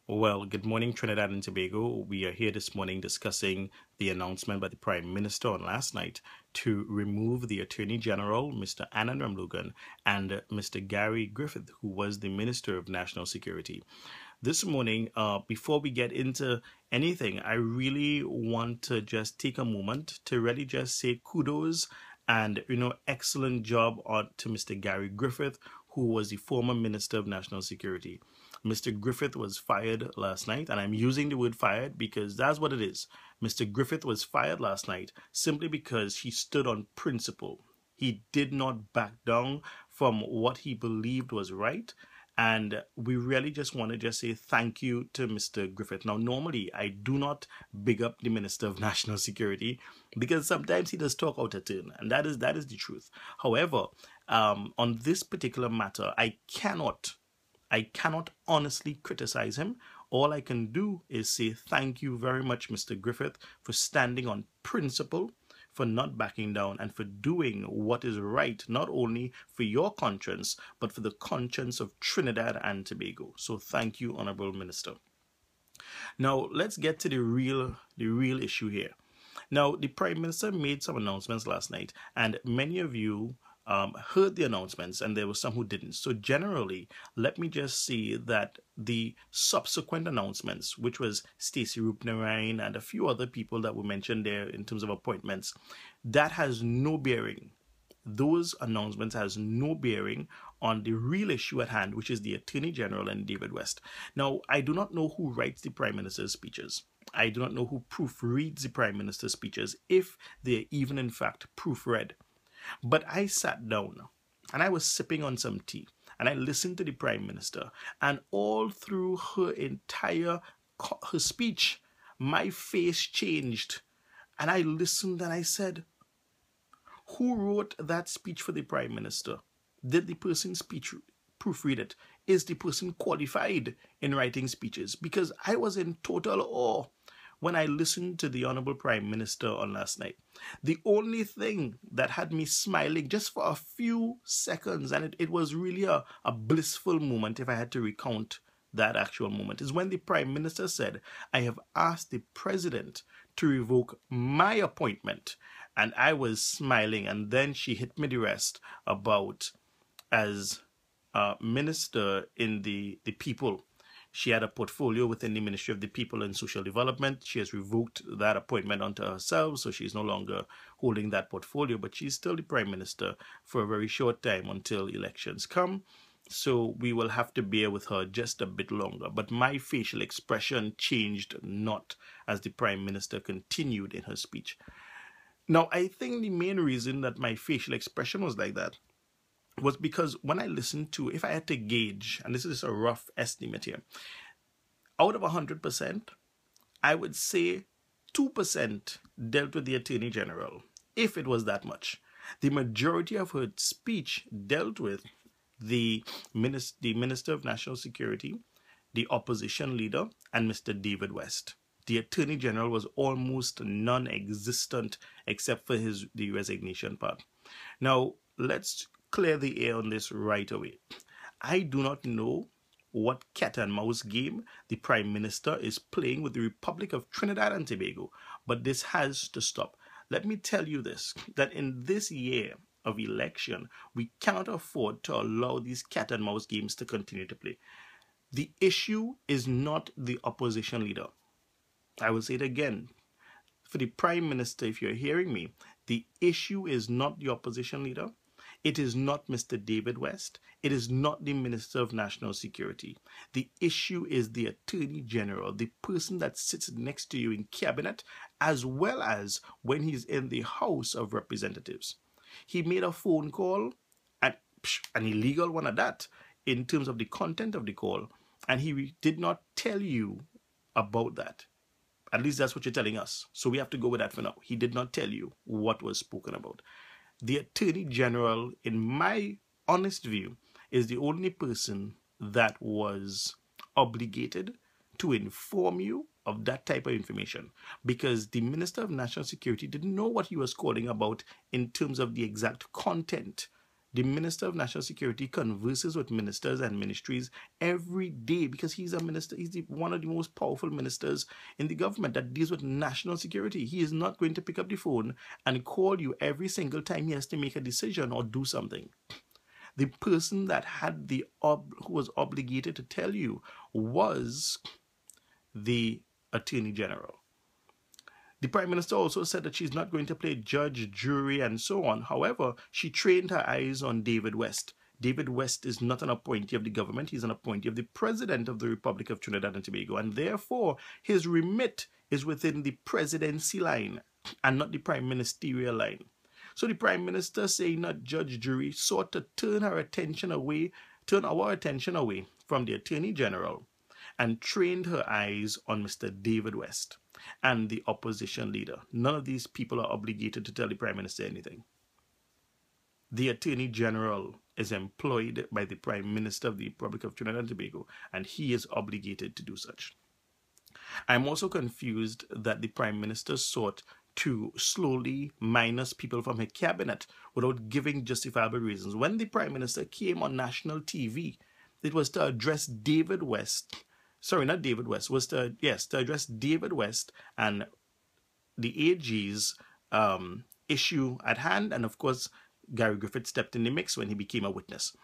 Well, good morning, Trinidad and Tobago. We are here this morning discussing the announcement by the Prime Minister on last night to remove the Attorney General, Mr. Anand Ramlogan, and Mr. Gary Griffith, who was the Minister of National Security. This morning, before we get into anything, I really want to just take a moment to really just say kudos and, excellent job to Mr. Gary Griffith, who was the former Minister of National Security. Mr. Griffith was fired last night, and I'm using the word fired because that's what it is. Mr. Griffith was fired last night simply because he stood on principle. He did not back down from what he believed was right. And we really just want to just say thank you to Mr. Griffith. Now, normally, I do not big up the Minister of National Security because sometimes he does talk out of turn, and that is the truth. However, on this particular matter, I cannot honestly criticize him. All I can do is say thank you very much, Mr. Griffith, for standing on principle, for not backing down, and for doing what is right, not only for your conscience, but for the conscience of Trinidad and Tobago. So thank you, Honorable Minister. Now, let's get to the real issue here. Now, the Prime Minister made some announcements last night, and many of you heard the announcements, and there were some who didn't. So generally, let me just say that the subsequent announcements, which was Stacey Rupnarine and a few other people that were mentioned there in terms of appointments, that has no bearing. Those announcements has no bearing on the real issue at hand, which is the Attorney General and David West. Now, I do not know who writes the Prime Minister's speeches. I do not know who proofreads the Prime Minister's speeches, if they're even in fact proofread. But I sat down and I was sipping on some tea and I listened to the Prime Minister, and all through her speech, my face changed, and I listened and I said, who wrote that speech for the Prime Minister? Did the person proofread it? Is the person qualified in writing speeches? Because I was in total awe when I listened to the Honorable Prime Minister on last night. The only thing that had me smiling just for a few seconds, and it was really a blissful moment if I had to recount that actual moment, is when the Prime Minister said, I have asked the President to revoke my appointment. And I was smiling, and then she hit me the rest about as Minister in the People. She had a portfolio within the Ministry of the People and Social Development. She has revoked that appointment onto herself, so she's no longer holding that portfolio, but she's still the Prime Minister for a very short time until elections come. So we will have to bear with her just a bit longer. But my facial expression changed not as the Prime Minister continued in her speech. Now, I think the main reason that my facial expression was like that was because when I listened to, if I had to gauge, and this is a rough estimate here, out of 100%, I would say 2% dealt with the Attorney General, if it was that much. The majority of her speech dealt with the Minister of National Security, the opposition leader, and Mr. David West. The Attorney General was almost non-existent except for the resignation part. Now, let's clear the air on this right away. I do not know what cat and mouse game the Prime Minister is playing with the Republic of Trinidad and Tobago, but this has to stop. Let me tell you this, that in this year of election, we cannot afford to allow these cat and mouse games to continue to play. The issue is not the opposition leader. I will say it again. For the Prime Minister, if you're hearing me, the issue is not the opposition leader. It is not Mr. David West. It is not the Minister of National Security. The issue is the Attorney General, the person that sits next to you in cabinet, as well as when he's in the House of Representatives. He made a phone call, and an illegal one at that, in terms of the content of the call, and he did not tell you about that. At least that's what you're telling us. So we have to go with that for now. He did not tell you what was spoken about. The Attorney General, in my honest view, is the only person that was obligated to inform you of that type of information, because the Minister of National Security didn't know what he was calling about in terms of the exact content The Minister of National Security converses with ministers and ministries every day because he's a minister. He's one of the most powerful ministers in the government that deals with national security. He is not going to pick up the phone and call you every single time he has to make a decision or do something. The person that had who was obligated to tell you was the Attorney General. The Prime Minister also said that she's not going to play judge, jury, and so on. However, she trained her eyes on David West. David West is not an appointee of the government. He's an appointee of the President of the Republic of Trinidad and Tobago. And therefore, his remit is within the presidency line and not the prime ministerial line. So the Prime Minister, saying not judge, jury, sought to turn our attention away from the Attorney General and trained her eyes on Mr. David West and the opposition leader. None of these people are obligated to tell the Prime Minister anything. The Attorney General is employed by the Prime Minister of the Republic of Trinidad and Tobago, and he is obligated to do such. I'm also confused that the Prime Minister sought to slowly minus people from her cabinet without giving justifiable reasons. When the Prime Minister came on national TV, it was to address David West. Sorry, not David West. Was to address David West and the AG's issue at hand. And of course, Gary Griffith stepped in the mix when he became a witness.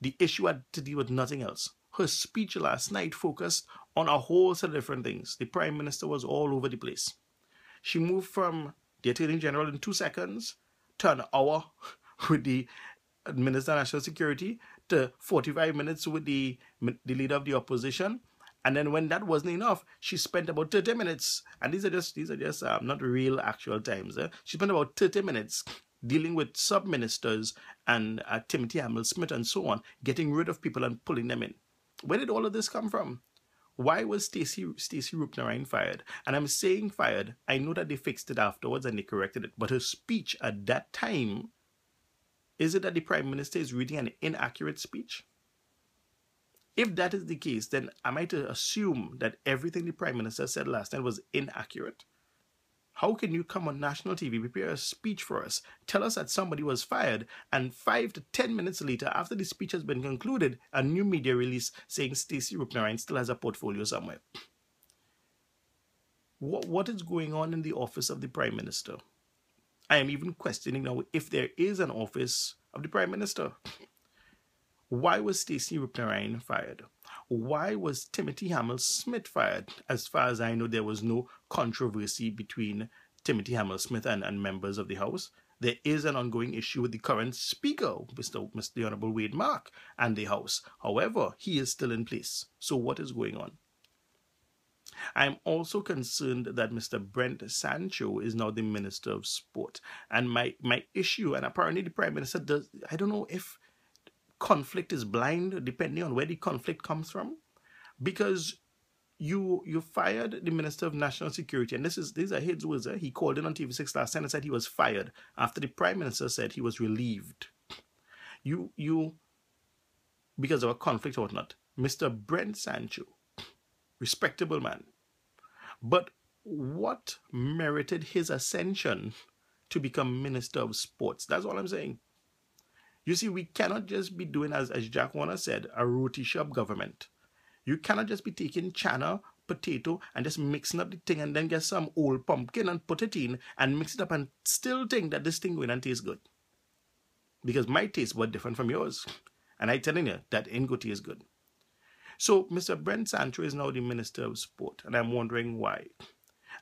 The issue had to deal with nothing else. Her speech last night focused on a whole set of different things. The Prime Minister was all over the place. She moved from the Attorney General in 2 seconds to an hour with the Minister of National Security to 45 minutes with the leader of the opposition. And then when that wasn't enough, she spent about 30 minutes, and these are just not real actual times. She spent about 30 minutes dealing with sub-ministers and Timothy Hamel-Smith and so on, getting rid of people and pulling them in. Where did all of this come from? Why was Stacey Roopnarine fired? And I'm saying fired. I know that they fixed it afterwards and they corrected it. But her speech at that time, is it that the Prime Minister is reading an inaccurate speech? If that is the case, then am I to assume that everything the Prime Minister said last night was inaccurate? How can you come on national TV, prepare a speech for us, tell us that somebody was fired, and 5 to 10 minutes later, after the speech has been concluded, a new media release saying Stacey Roopnarine still has a portfolio somewhere? What is going on in the office of the Prime Minister? I am even questioning now if there is an office of the Prime Minister. Why was Stacey Roopnarine fired? Why was Timothy Hamel-Smith fired? As far as I know, there was no controversy between Timothy Hamel-Smith and members of the House. There is an ongoing issue with the current Speaker, Mr. Honorable Wade Mark, and the House. However, he is still in place. So what is going on? I'm also concerned that Mr. Brent Sancho is now the Minister of Sport. And my issue, and apparently the Prime Minister does, I don't know if conflict is blind, depending on where the conflict comes from, because you fired the Minister of National Security, and these are his words. He called in on TV6 last night and said he was fired after the Prime Minister said he was relieved. You because of a conflict or whatnot. Mr. Brent Sancho, respectable man, but what merited his ascension to become Minister of Sports? That's all I'm saying. You see, we cannot just be doing, as Jack Warner said, a roti shop government. You cannot just be taking chana, potato, and just mixing up the thing and then get some old pumpkin and put it in and mix it up and still think that this thing going and taste good. Because my taste was different from yours. And I'm telling you, that ain't going to taste good. So Mr. Brent Sancho is now the Minister of Sport, and I'm wondering why.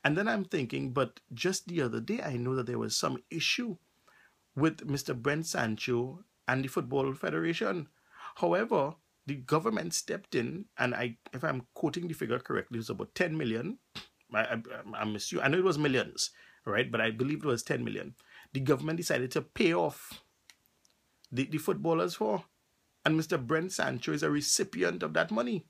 And then I'm thinking, but just the other day, I know that there was some issue with Mr. Brent Sancho and the Football Federation. However, the government stepped in, and if I'm quoting the figure correctly, it was about 10 million. I'm assuming, I know it was millions, right? But I believe it was 10 million. The government decided to pay off the footballers for, and Mr. Brent Sancho is a recipient of that money.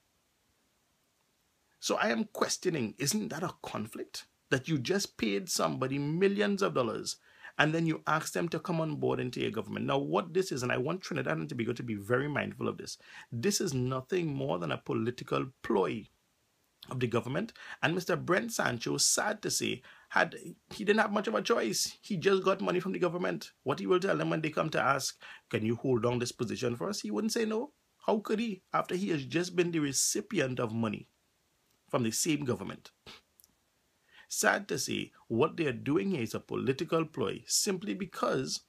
So I am questioning, isn't that a conflict? That you just paid somebody millions of dollars and then you ask them to come on board into your government. Now, what this is, and I want Trinidad and Tobago to be very mindful of this is nothing more than a political ploy of the government. And Mr. Brent Sancho, sad to say, he didn't have much of a choice. He just got money from the government. What he will tell them when they come to ask, can you hold on this position for us? He wouldn't say no. How could he, after he has just been the recipient of money from the same government? Sad to say, what they are doing here is a political ploy, simply because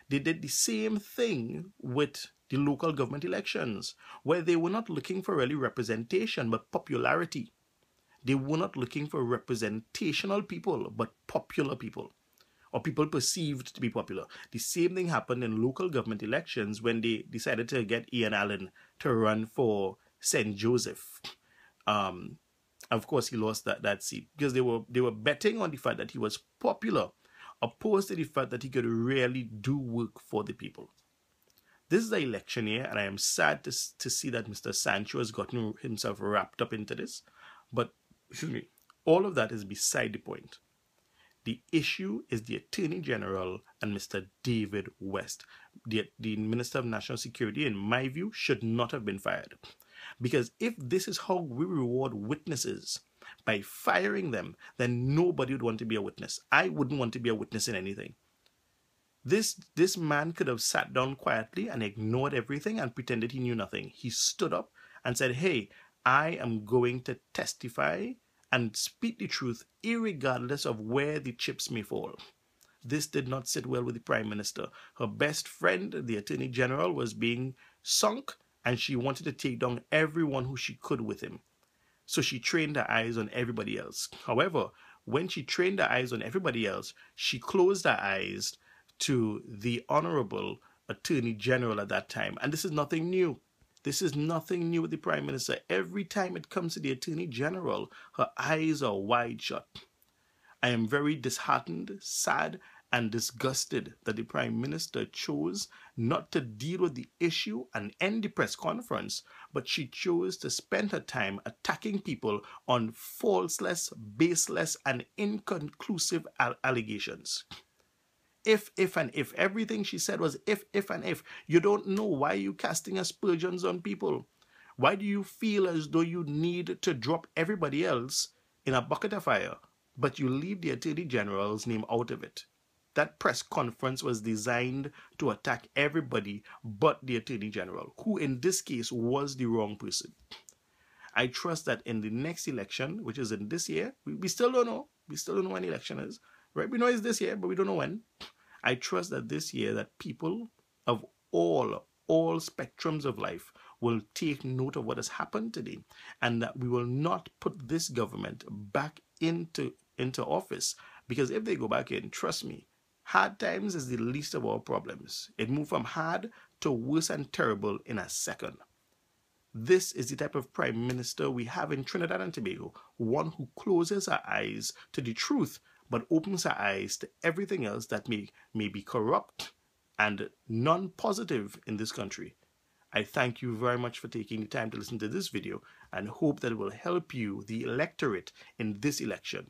they did the same thing with the local government elections, where they were not looking for really representation, but popularity. They were not looking for representational people, but popular people, or people perceived to be popular. The same thing happened in local government elections when they decided to get Ian Allen to run for St. Joseph. Of course, he lost that seat because they were betting on the fact that he was popular, opposed to the fact that he could really do work for the people. This is the election year, and I am sad to see that Mr. Sancho has gotten himself wrapped up into this. But, excuse me, all of that is beside the point. The issue is the Attorney General and Mr. David West. The Minister of National Security, in my view, should not have been fired. Because if this is how we reward witnesses, by firing them, then nobody would want to be a witness. I wouldn't want to be a witness in anything. This man could have sat down quietly and ignored everything and pretended he knew nothing. He stood up and said, hey, I am going to testify and speak the truth irregardless of where the chips may fall. This did not sit well with the Prime Minister. Her best friend, the Attorney General, was being sunk, and she wanted to take down everyone who she could with him. So she trained her eyes on everybody else. However, when she trained her eyes on everybody else, she closed her eyes to the Honorable Attorney General at that time. And this is nothing new. This is nothing new with the Prime Minister. Every time it comes to the Attorney General, her eyes are wide shut. I am very disheartened, sad, and disgusted that the Prime Minister chose not to deal with the issue and end the press conference, but she chose to spend her time attacking people on falseless, baseless, and inconclusive allegations. If, and if. Everything she said was if, and if. You don't know why you're casting aspersions on people. Why do you feel as though you need to drop everybody else in a bucket of fire, but you leave the Attorney General's name out of it? That press conference was designed to attack everybody but the Attorney General, who in this case was the wrong person. I trust that in the next election, which is in this year, we still don't know. We still don't know when the election is. Right? We know it's this year, but we don't know when. I trust that this year that people of all spectrums of life will take note of what has happened today, and that we will not put this government back into office. Because if they go back in, trust me, hard times is the least of our problems. It moved from hard to worse and terrible in a second. This is the type of Prime Minister we have in Trinidad and Tobago, one who closes her eyes to the truth, but opens her eyes to everything else that may be corrupt and non-positive in this country. I thank you very much for taking the time to listen to this video and hope that it will help you, the electorate, in this election.